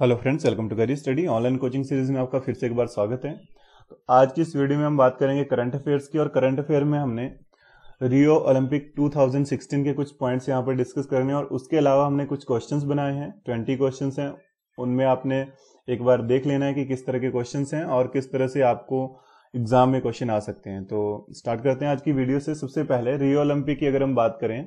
Hello friends, welcome to career study online coaching series में आपका फिर से एक बार स्वागत है। तो आज की इस वीडियो में हम बात करेंगे करंट अफेयर्स की। और करंट अफेयर में हमने रियो ओलंपिक 2016 के कुछ पॉइंट्स यहाँ पर डिस्कस करने, और उसके अलावा हमने कुछ क्वेश्चंस बनाए हैं। 20 क्वेश्चंस हैं, उनमें आपने एक बार देख लेना है कि किस तरह के क्वेश्चंस हैं और किस तरह से आपको एग्जाम में क्वेश्चन आ सकते हैं। तो स्टार्ट करते हैं आज की वीडियो से। सबसे पहले रियो ओलंपिक की अगर हम बात करें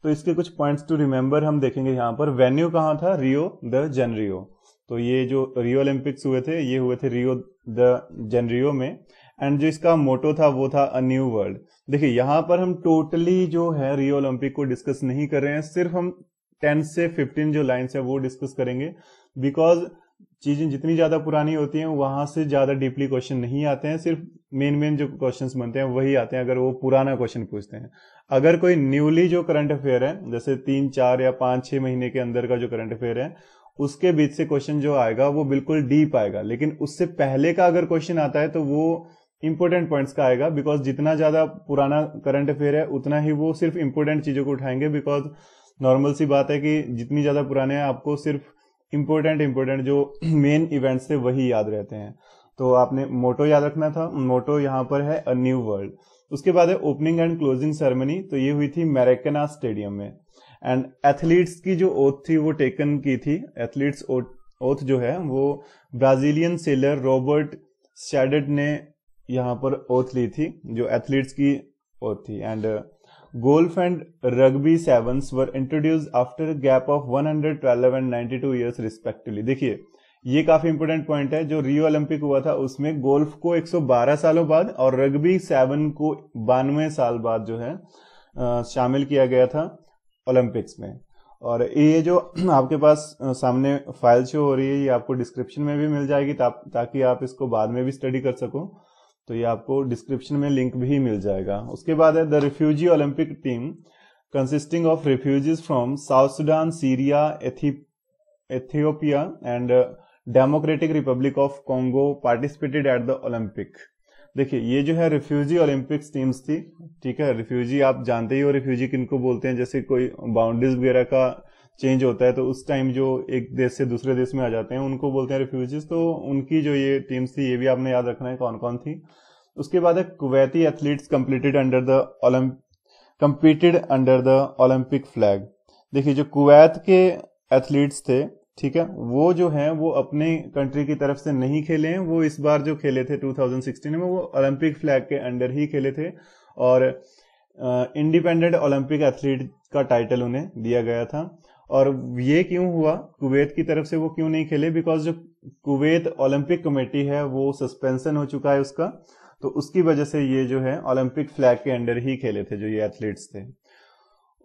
तो इसके कुछ पॉइंट्स टू रिमेंबर हम देखेंगे। यहाँ पर वेन्यू कहाँ था? Rio de Janeiro. तो ये जो रियो ओलंपिक्स हुए थे ये हुए थे रियो द जेनरियो में। एंड जो इसका मोटो था वो था अ न्यू वर्ल्ड। देखिए यहाँ पर हम टोटली जो है रियो ओलंपिक को डिस्कस नहीं कर रहे हैं, सिर्फ हम 10 से 15 जो लाइन्स है वो डिस्कस करेंगे। बिकॉज चीजें जितनी ज्यादा पुरानी होती हैं वहां से ज्यादा डीपली क्वेश्चन नहीं आते हैं, सिर्फ मेन जो क्वेश्चंस बनते हैं वही आते हैं अगर वो पुराना क्वेश्चन पूछते हैं। अगर कोई न्यूली जो करंट अफेयर है, जैसे 3, 4 या 5, 6 महीने के अंदर का जो करंट अफेयर है, उसके बीच से क्वेश्चन जो आएगा वो बिल्कुल डीप आएगा। लेकिन उससे पहले का अगर क्वेश्चन आता है तो वो इंपोर्टेंट पॉइंट्स का आएगा। बिकॉज जितना ज्यादा पुराना करंट अफेयर है उतना ही वो सिर्फ इंपोर्टेंट चीजों को उठाएंगे। बिकॉज नॉर्मल सी बात है कि जितनी ज्यादा पुराने हैं आपको सिर्फ इंपोर्टेंट जो मेन इवेंट्स थे वही याद रहते हैं। तो आपने मोटो याद रखना था। मोटो यहाँ पर है अ न्यू वर्ल्ड। उसके बाद है ओपनिंग एंड क्लोजिंग सेरेमनी। तो ये हुई थी मैराकाना स्टेडियम में। एंड एथलीट्स की जो ओथ थी वो टेकन की थी। एथलीट्स ओथ जो है वो ब्राजीलियन सेलर रॉबर्ट शैडेड ने यहाँ पर ओथ ली थी, जो एथलीट्स की ओथ थी। And golf and rugby sevens were introduced after gap of 112 and 92 years respectively. देखिए ये काफी इंपोर्टेंट पॉइंट है। जो रियो ओलंपिक हुआ था उसमें गोल्फ को 112 सालों बाद और रग्बी 7 को 92 साल बाद जो है शामिल किया गया था ओलंपिक्स में। और ये जो आपके पास सामने फाइल शो हो रही है ये आपको डिस्क्रिप्शन में भी मिल जाएगी ताकि आप इसको बाद में भी स्टडी कर सको। तो ये आपको डिस्क्रिप्शन में लिंक भी मिल जाएगा। उसके बाद है the refugee Olympic team consisting of refugees from south Sudan, Syria, Ethiopia and democratic Republic of Congo participated eight the Olympic. देखिए ये जो है रिफ्यूजी ओलंपिक्स टीम्स थी। ठीक है, रिफ्यूजी आप जानते ही हो रिफ्यूजी किनको बोलते हैं। जैसे कोई बाउंड्रीज वगैरह का चेंज होता है तो उस टाइम जो एक देश से दूसरे देश में आ जाते हैं उनको बोलते हैं रिफ्यूजीज। तो उनकी जो ये टीम्स थी ये भी आपने याद रखना है कौन कौन थी। उसके बाद है Kuwaiti athletes competed under the Olympic flag. देखिए जो कुवैत के एथलीट्स थे, ठीक है, वो जो है वो अपने कंट्री की तरफ से नहीं खेले हैं। वो इस बार जो खेले थे 2016 में वो ओलंपिक फ्लैग के अंडर ही खेले थे। और इंडिपेंडेंट ओलंपिक एथलीट का टाइटल उन्हें दिया गया था। और ये क्यों हुआ? कुवैत की तरफ से वो क्यों नहीं खेले? बिकॉज जो कुवैत ओलंपिक कमेटी है वो सस्पेंशन हो चुका है उसका, तो उसकी वजह से ये जो है ओलंपिक फ्लैग के अंडर ही खेले थे जो ये एथलीट्स थे।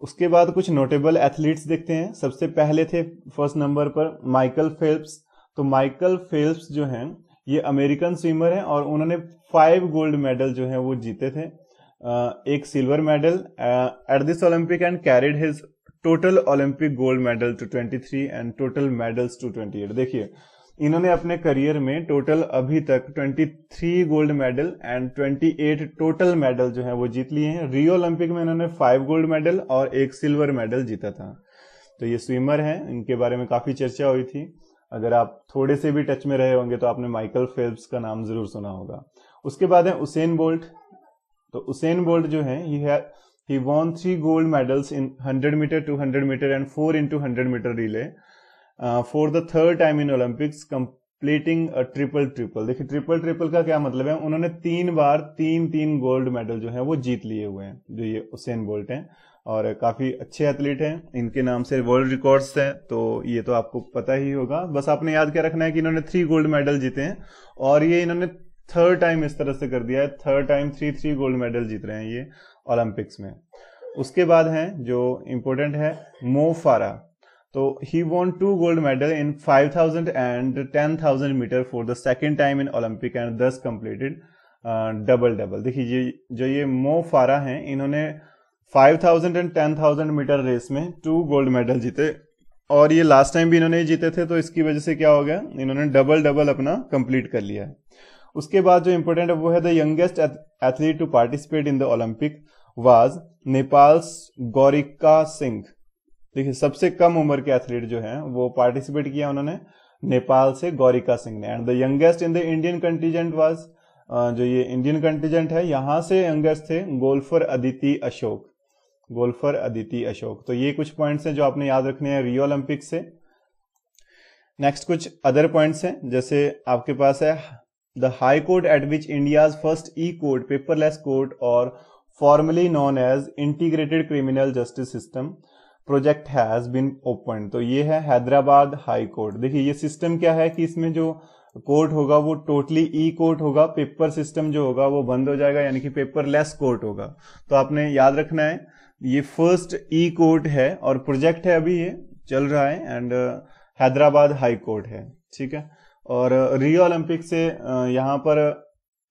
उसके बाद कुछ नोटेबल एथलीट्स देखते हैं। सबसे पहले थे फर्स्ट नंबर पर माइकल फेल्प्स। तो माइकल फेल्प्स जो हैं ये अमेरिकन स्विमर हैं और उन्होंने 5 गोल्ड मेडल जो है वो जीते थे, एक silver medal at this Olympic and carried his total Olympic gold medal to 23 and total medals to 28। देखिए इन्होंने अपने करियर में टोटल अभी तक 23 gold medal and 28 total medal जो है वो जीत लिए हैं। रियो ओलंपिक में इन्होंने 5 गोल्ड मेडल और एक सिल्वर मेडल जीता था। तो ये स्विमर हैं, इनके बारे में काफी चर्चा हुई थी। अगर आप थोड़े से भी टच में रहे होंगे तो आपने माइकल फेल्प्स का नाम जरूर सुना होगा। उसके बाद है उसेन बोल्ट। तो उसेन बोल्ट जो है he won 3 gold medals in 100 meter, 200 meter and 4 into 100 meter relay for the third time in Olympics, completing a triple. देखिए ट्रिपल का क्या मतलब है? उन्होंने 3 बार 3 गोल्ड मेडल जो है वो जीत लिए हुए हैं, जो ये उसेन बोल्ट हैं। और काफी अच्छे एथलीट हैं, इनके नाम से वर्ल्ड रिकॉर्ड्स हैं। तो ये तो आपको पता ही होगा। बस आपने याद क्या रखना है कि इन्होंने 3 गोल्ड मेडल जीते हैं और ये इन्होंने थर्ड टाइम इस तरह से कर दिया है। थर्ड टाइम 3 गोल्ड मेडल जीत रहे हैं ये ओलंपिक्स में। उसके बाद है जो इंपॉर्टेंट है मो फारा। तो he won 2 gold medal in 5000 and 10,000 metre for the second time in Olympic and thus completed double. देखिए जो ये मो फारा हैं इन्होंने 5000 एंड 10,000 मीटर रेस में 2 गोल्ड मेडल जीते और ये लास्ट टाइम भी इन्होंने जीते थे। तो इसकी वजह से क्या हो गया, इन्होंने डबल अपना कंप्लीट कर लिया है। उसके बाद जो इंपॉर्टेंट है वो है the youngest athlete to participate in the Olympic was Nepal's Gaurika Singh. देखिए सबसे कम उम्र के एथलीट जो हैं वो पार्टिसिपेट किया उन्होंने नेपाल से गौरिका सिंह ने। And the youngest in the Indian contingent was, जो ये इंडियन कंटीजेंट है यहां से यंगेस्ट थे गोल्फर अदिति अशोक, गोल्फर अदिति अशोक। तो ये कुछ पॉइंट्स हैं जो आपने याद रखने हैं रियो ओलंपिक से। नेक्स्ट कुछ अदर पॉइंट्स हैं, जैसे आपके पास है the high court at which India's first e court paperless court और formally known as integrated criminal justice system project has been open. तो ये है हैदराबाद हाई कोर्ट। देखिए ये सिस्टम क्या है कि इसमें जो कोर्ट होगा वो टोटली ई कोर्ट होगा, पेपर सिस्टम जो होगा वो बंद हो जाएगा, यानी कि पेपरलेस कोर्ट होगा। तो आपने याद रखना है ये फर्स्ट ई कोर्ट है और प्रोजेक्ट है, अभी ये चल रहा है, एंड हैदराबाद हाई कोर्ट है, ठीक है। और रियो ओलंपिक से यहाँ पर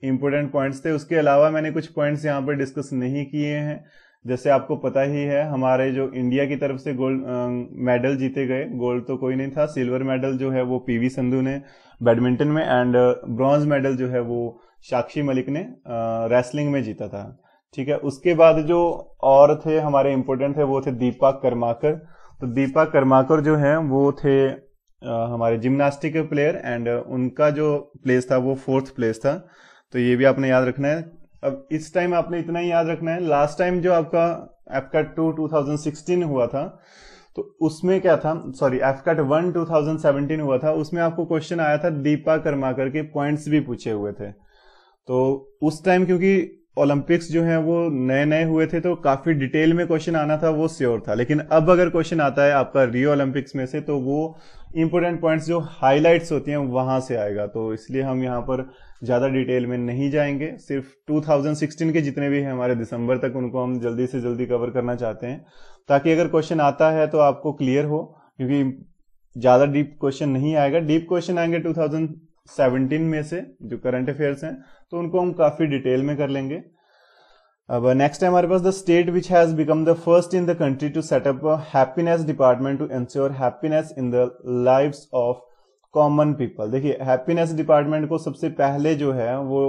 इंपोर्टेंट पॉइंट्स थे। उसके अलावा मैंने कुछ पॉइंट्स यहाँ पर डिस्कस नहीं किए हैं। जैसे आपको पता ही है हमारे जो इंडिया की तरफ से गोल्ड मेडल जीते गए, गोल्ड तो कोई नहीं था, सिल्वर मेडल जो है वो पीवी संधू ने बैडमिंटन में, एंड ब्रॉन्ज मेडल जो है वो साक्षी मलिक ने रेसलिंग में जीता था, ठीक है। उसके बाद जो और थे हमारे इंपोर्टेंट थे वो थे दीपा कर्माकर। तो दीपा कर्माकर जो है वो थे हमारे जिम्नास्टिक के प्लेयर, एंड उनका जो प्लेस था वो 4th प्लेस था। तो ये भी आपने याद रखना है। अब इस टाइम आपने इतना ही याद रखना है, लास्ट टाइम जो आपका एफकैट 2 2016 हुआ था तो उसमें क्या था, सॉरी एफकैट 1 2017 हुआ था, उसमें आपको क्वेश्चन आया था दीपा कर्माकर के पॉइंट्स भी पूछे हुए थे। तो उस टाइम क्योंकि ओलंपिक्स जो है वो नए नए हुए थे तो काफी डिटेल में क्वेश्चन आना था वो श्योर था, लेकिन अब अगर क्वेश्चन आता है आपका रियो ओलंपिक्स में से तो वो इंपोर्टेंट पॉइंट्स जो हाईलाइट्स होती हैं वहां से आएगा। तो इसलिए हम यहाँ पर ज्यादा डिटेल में नहीं जाएंगे, सिर्फ 2016 के जितने भी हैं हमारे दिसंबर तक उनको हम जल्दी से जल्दी कवर करना चाहते हैं, ताकि अगर क्वेश्चन आता है तो आपको क्लियर हो, क्योंकि ज्यादा डीप क्वेश्चन नहीं आएगा। डीप क्वेश्चन आएंगे 2017 में से जो करंट अफेयर्स हैं, तो उनको हम काफी डिटेल में कर लेंगे। अब नेक्स्ट है हमारे पास the state which has become the first in the country to set up a happiness department to ensure happiness in the lives of common people. देखिए हैप्पीनेस डिपार्टमेंट को सबसे पहले जो है वो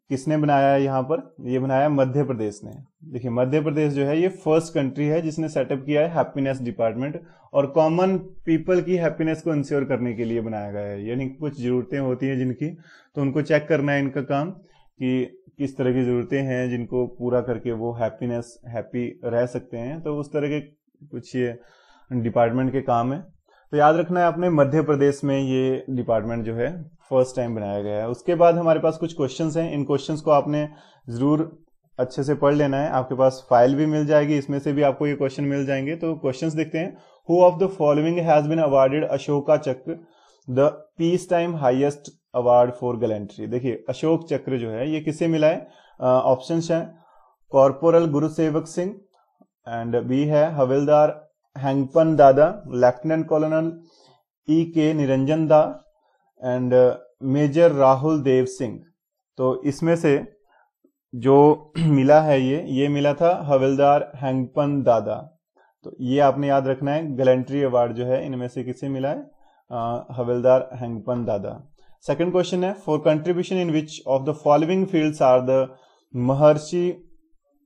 किसने बनाया है, यहाँ पर ये बनाया मध्य प्रदेश ने। देखिए मध्य प्रदेश जो है ये फर्स्ट कंट्री है जिसने सेटअप किया है हैप्पीनेस डिपार्टमेंट, और कॉमन पीपल की हैप्पीनेस को इंश्योर करने के लिए बनाया गया है। यानी कुछ जरूरतें होती हैं जिनकी, तो उनको चेक करना है इनका काम कि किस तरह की जरूरतें हैं जिनको पूरा करके वो हैप्पी रह सकते हैं। तो उस तरह के कुछ ये डिपार्टमेंट के काम है। तो याद रखना है आपने मध्य प्रदेश में ये डिपार्टमेंट जो है फर्स्ट टाइम बनाया गया है। उसके बाद हमारे पास कुछ क्वेश्चंस हैं, इन क्वेश्चंस को आपने जरूर अच्छे से पढ़ लेना है। आपके पास फाइल भी मिल जाएगी, इसमें से भी आपको ये क्वेश्चन मिल जाएंगे। तो क्वेश्चंस देखते हैं। Who of the following has been awarded Ashoka Chakra, the peace time highest award for gallantry. देखिए अशोक चक्र जो है ये किसे मिला है, ऑप्शंस हैं corporal Gurusevak Singh, and B है हवलदार हैंगपन दादा, लेफ्टिनेंट कर्नल E.K. निरंजन दा, एंड मेजर राहुल देव सिंह। तो इसमें से जो मिला है ये मिला था हवलदार हैंगपन दादा। तो ये आपने याद रखना है, गैलेंट्री अवार्ड जो है इनमें से किसे मिला है, Havildar Hangpan Dada. Second question is for contribution in which of the following fields are the Maharshi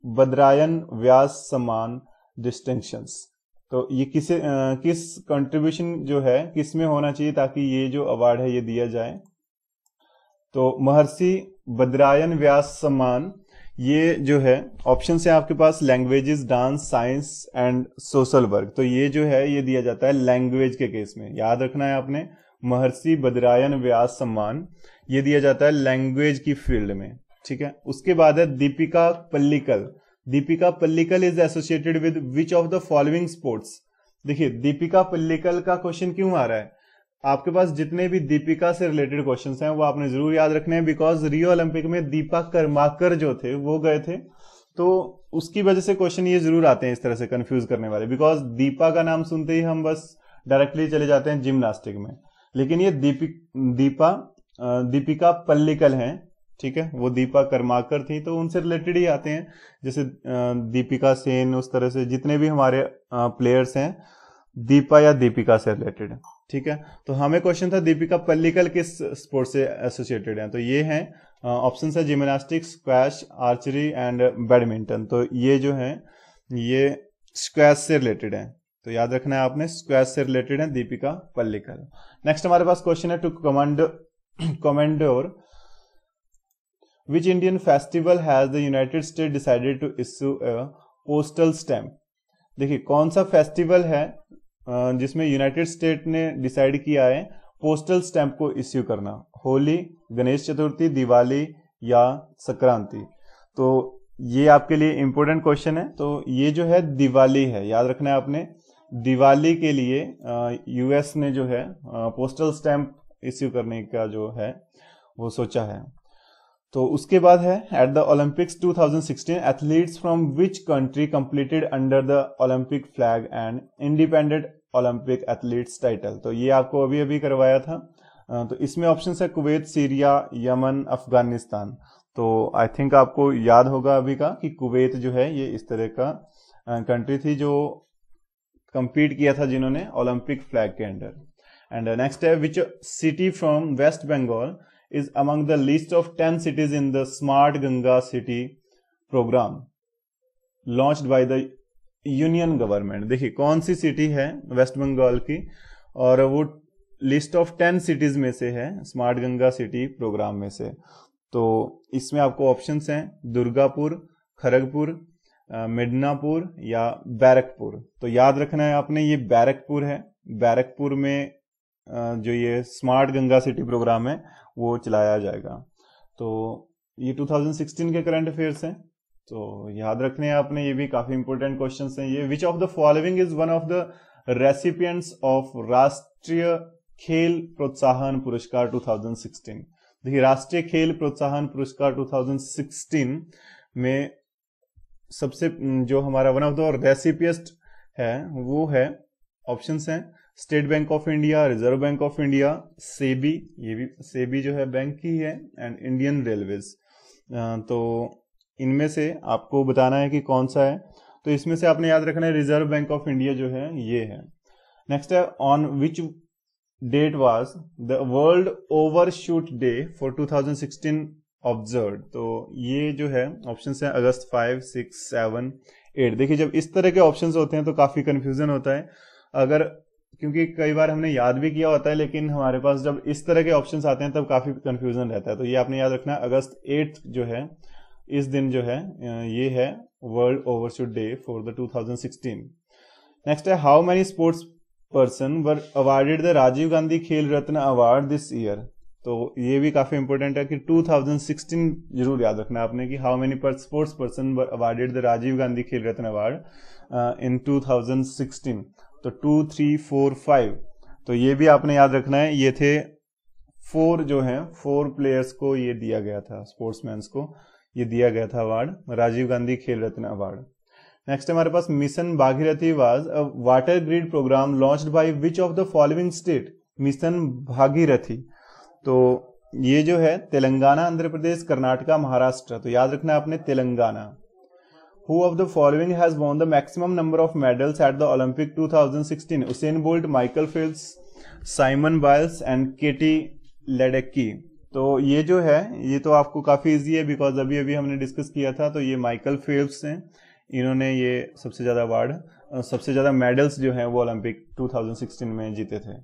Badrayan व्यास सम्मान डिस्टिंक्शंस। तो ये किस कंट्रीब्यूशन जो है किस में होना चाहिए ताकि ये जो अवार्ड है ये दिया जाए। तो महर्षि बद्रायन व्यास सम्मान ये जो है ऑप्शन है आपके पास languages, dance, science and social work. तो ये जो है ये दिया जाता है लैंग्वेज के केस में। याद रखना है आपने, महर्षि बद्रायन व्यास सम्मान ये दिया जाता है लैंग्वेज की फील्ड में, ठीक है। उसके बाद है Deepika Pallikal. Deepika Pallikal is associated with which of the following sports. देखिए दीपिका पल्लिकल का क्वेश्चन क्यों आ रहा है, आपके पास जितने भी दीपिका से रिलेटेड क्वेश्चंस हैं वो आपने जरूर याद रखने हैं, बिकॉज रियो ओलंपिक में दीपा कर्माकर जो थे वो गए थे, तो उसकी वजह से क्वेश्चन ये जरूर आते हैं इस तरह से कंफ्यूज करने वाले। बिकॉज दीपा का नाम सुनते ही हम बस डायरेक्टली चले जाते हैं जिम्नास्टिक में, लेकिन ये दीपिका पल्लिकल हैं, ठीक है। वो दीपा कर्माकर थी तो उनसे रिलेटेड ही आते हैं, जैसे दीपिका सेन, उस तरह से जितने भी हमारे प्लेयर्स हैं दीपा या दीपिका से रिलेटेड, ठीक है। तो हमें क्वेश्चन था दीपिका पल्लिकल किस स्पोर्ट से एसोसिएटेड है, तो ये हैं ऑप्शन है gymnastics, squash, archery and badminton. तो ये जो है ये स्क्वैश से रिलेटेड है। तो याद रखना है आपने, स्क्वैश से रिलेटेड है, दीपिका पल्लिकल। नेक्स्ट हमारे पास क्वेश्चन है, to commemorate which Indian festival has the United State decided to issue a postal stamp. देखिए कौन सा फेस्टिवल है जिसमें यूनाइटेड स्टेट ने डिसाइड किया है पोस्टल स्टैंप को इश्यू करना, होली, गणेश चतुर्थी, दिवाली या संक्रांति। तो ये आपके लिए इंपॉर्टेंट क्वेश्चन है। तो ये जो है दिवाली है, याद रखना है आपने, दिवाली के लिए यूएस ने जो है पोस्टल स्टैंप इश्यू करने का जो है वो सोचा है। तो उसके बाद है, at the Olympics 2016 athletes from which country completed under the Olympic flag and independent Olympic athletes title. तो ये आपको अभी अभी करवाया था। तो इसमें ऑप्शन है कुवैत, सीरिया, यमन, अफगानिस्तान। तो आई थिंक आपको याद होगा अभी का कि कुवैत जो है ये इस तरह का कंट्री थी जो कंपीट किया था जिन्होंने ओलंपिक फ्लैग के अंडर। एंड नेक्स्ट है, which city from West Bengal is among the list of 10 cities in the Smart Ganga City program launched by the Union government। देखिए कौन सी सिटी है वेस्ट बंगाल की और वो लिस्ट ऑफ 10 सिटीज में से है स्मार्ट गंगा सिटी प्रोग्राम में से। तो इसमें आपको ऑप्शंस हैं दुर्गापुर, खड़गपुर, मिदनापुर या बैरकपुर। तो याद रखना है आपने, ये बैरकपुर है। बैरकपुर में जो ये स्मार्ट गंगा सिटी प्रोग्राम है वो चलाया जाएगा। तो ये 2016 के करंट अफेयर्स हैं, तो याद रखने हैं आपने, ये भी काफी इंपॉर्टेंट क्वेश्चंस हैं ये। विच of the following is one of the recipients of राष्ट्रीय खेल प्रोत्साहन पुरस्कार 2016। देखिए राष्ट्रीय खेल प्रोत्साहन पुरस्कार 2016 में सबसे जो हमारा वन ऑफ द रेसिपिएंट है वो है, ऑप्शंस हैं state bank of India, reserve bank of India, SEBI, ये भी सेबी जो है बैंक की है, एंड इंडियन रेलवेज। तो इनमें से आपको बताना है कि कौन सा है। तो इसमें से आपने याद रखना है रिजर्व बैंक ऑफ इंडिया जो है ये है। नेक्स्ट है, on which date was the world overshoot day for 2016 observe. तो ये जो है ऑप्शन है अगस्त 5, 6, 7, 8। देखिए जब इस तरह के ऑप्शन होते हैं तो काफी कंफ्यूजन होता है, अगर क्योंकि कई बार हमने याद भी किया होता है लेकिन हमारे पास जब इस तरह के ऑप्शंस आते हैं तब काफी कंफ्यूजन रहता है। तो ये आपने याद रखना है अगस्त 8 जो है इस दिन जो है ये है world overshoot day for the 2016। Next है, how many sports person were awarded the Rajiv Gandhi Khel Ratna award this year. तो ये भी काफी इंपॉर्टेंट है कि 2016 जरूर याद रखना है आपने कि how many sports person were awarded the Rajiv Gandhi Khel Ratna award in 2016। तो 2, 3, 4, 5। तो ये भी आपने याद रखना है, ये थे 4 जो हैं 4 प्लेयर्स को ये दिया गया था, स्पोर्ट्समैन को ये दिया गया था award, Rajiv Gandhi Khel Ratna award. Next हमारे पास, mission Bhagirathi was a water grid programme launched by which of the following state. Mission Bhagirathi, तो ये जो है तेलंगाना, आंध्र प्रदेश, कर्नाटका, महाराष्ट्र। तो याद रखना है आपने Telangana. Who of the following has won the maximum number of medals at the Olympic 2016? Usain Bolt, Michael Phelps, Simon Biles and Katie Ledecky। तो ये जो है ये तो आपको काफी इजी है बिकॉज अभी अभी हमने डिस्कस किया था। तो ये माइकल फेल्प्स हैं, इन्होंने ये सबसे ज्यादा अवार्ड, सबसे ज्यादा मेडल्स जो हैं वो ओलंपिक 2016 में जीते थे।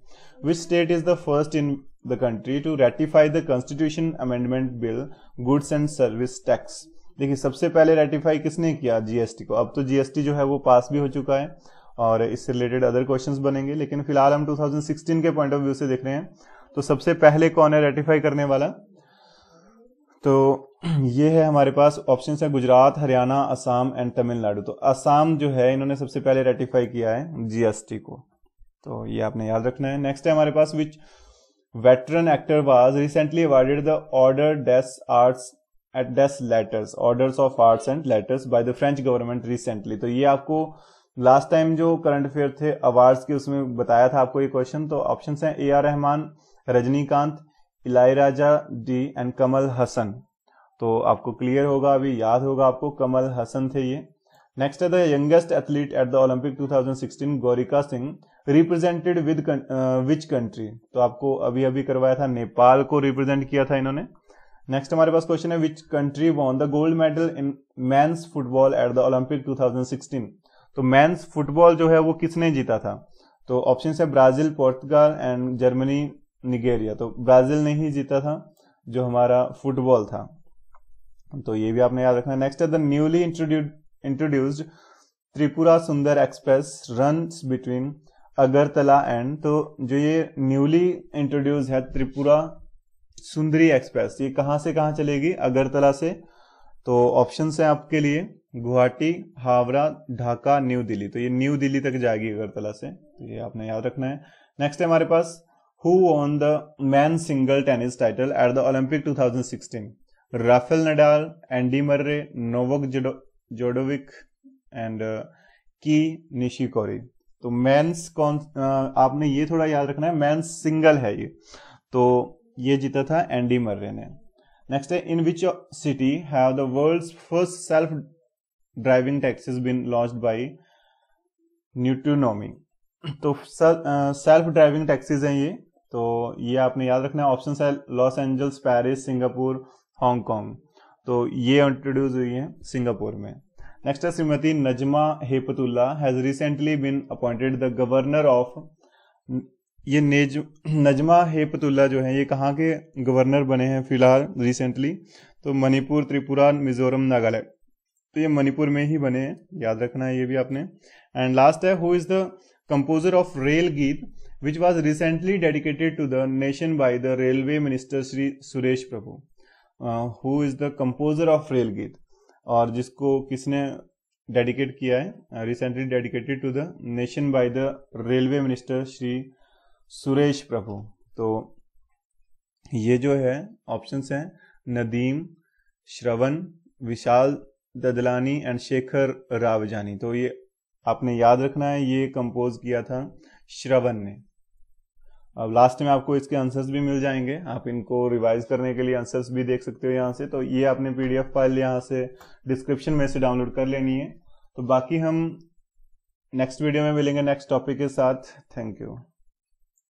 Which state is the first in the country to ratify the constitution amendment bill goods and service tax. देखिए सबसे पहले रेटिफाई किसने किया, जीएसटी को। अब तो जीएसटी जो है वो पास भी हो चुका है और इससे रिलेटेड अदर क्वेश्चंस बनेंगे, लेकिन फिलहाल हम 2016 के पॉइंट ऑफ व्यू से देख रहे हैं। तो सबसे पहले कौन है रेटिफाई करने वाला, तो ये है हमारे पास ऑप्शन है गुजरात, हरियाणा, असम एंड तमिलनाडु। तो असम जो है इन्होंने सबसे पहले रेटिफाई किया है जीएसटी को, तो ये आपने याद रखना है। नेक्स्ट है हमारे पास, which veteran actor was recently awarded the order des arts et des lettres, orders of arts and letters by the French government recently. तो ये आपको लास्ट टाइम जो करंट अफेयर थे अवार्ड्स के उसमें बताया था आपको ये क्वेश्चन। तो ऑप्शन है A R Rahman, Rajinikanth, Ilaiyaraaja D and Kamal Haasan. तो आपको क्लियर होगा, अभी याद होगा आपको, कमल हसन थे ये। नेक्स्ट है the youngest athlete eight the Olympic 2016 Gaurika Singh represented with which country. तो आपको अभी अभी करवाया था, नेपाल को रिप्रेजेंट किया था इन्होंने। नेक्स्ट हमारे पास क्वेश्चन है, which country won the gold medal in men's football eight the Olympic 2016। तो मेंस फुटबॉल जो है वो किसने जीता था? तो ऑप्शन है ब्राजील, पोर्तुगाल एंड जर्मनी, निगेरिया। तो ब्राजील ने ही जीता था जो हमारा फुटबॉल था, तो ये भी आपने याद रखना है। नेक्स्ट है द न्यूली इंट्रोड्यूस्ड त्रिपुरा सुंदर express runs between Agartala and, तो जो ये न्यूली इंट्रोड्यूस है त्रिपुरा सुंदरी एक्सप्रेस, ये कहां से कहां चलेगी? अगरतला से। तो ऑप्शन है आपके लिए गुवाहाटी, हावड़ा, ढाका, न्यू दिल्ली। तो ये न्यू दिल्ली तक जाएगी अगरतला से, तो ये आपने याद रखना है। नेक्स्ट है हमारे पास who won the man single tennis title at the Olympic 2016? Rafael Nadal, Andy Murray, Novak Djokovic and Kei Nishikori. तो मेंस कौन, आपने ये थोड़ा याद रखना है, मेंस सिंगल है ये, तो ये जीता था एंडी मर्रे ने। नेक्स्ट है in which city have the world's first self driving taxis been launched by nuTonomy? तो सेल्फ ड्राइविंग टैक्सीज हैं ये, तो ये आपने याद रखना है। ऑप्शन है Los Angeles, Paris, Singapore, Hong Kong. तो ये इंट्रोड्यूस हुई है सिंगापुर में। नेक्स्ट है Shrimati Najma Heptulla has recently been appointed the governor of, ये नजमा हेपतुल्ला जो है ये कहाँ के गवर्नर बने हैं फिलहाल रिसेंटली? तो मणिपुर, त्रिपुरा, मिजोरम, नागालैंड। तो ये मणिपुर में ही बने हैं, याद रखना है ये भी आपने। एंड लास्ट है who is the composer of rail गीत which was recently dedicated to the nation by the railway minister Shri Suresh Prabhu? Who is the composer of rail गीत, और जिसको किसने डेडिकेट किया है? Recently dedicated to the nation by the railway minister Shri Suresh Prabhu. तो ये जो है ऑप्शंस हैं नदीम, श्रवण, विशाल ददलानी एंड शेखर रावजानी। तो ये आपने याद रखना है, ये कंपोज किया था श्रवण ने। अब लास्ट में आपको इसके आंसर्स भी मिल जाएंगे, आप इनको रिवाइज करने के लिए आंसर्स भी देख सकते हो यहाँ से। तो ये आपने पीडीएफ फाइल यहाँ से डिस्क्रिप्शन में से डाउनलोड कर लेनी है। तो बाकी हम नेक्स्ट वीडियो में मिलेंगे नेक्स्ट टॉपिक के साथ। Thank you.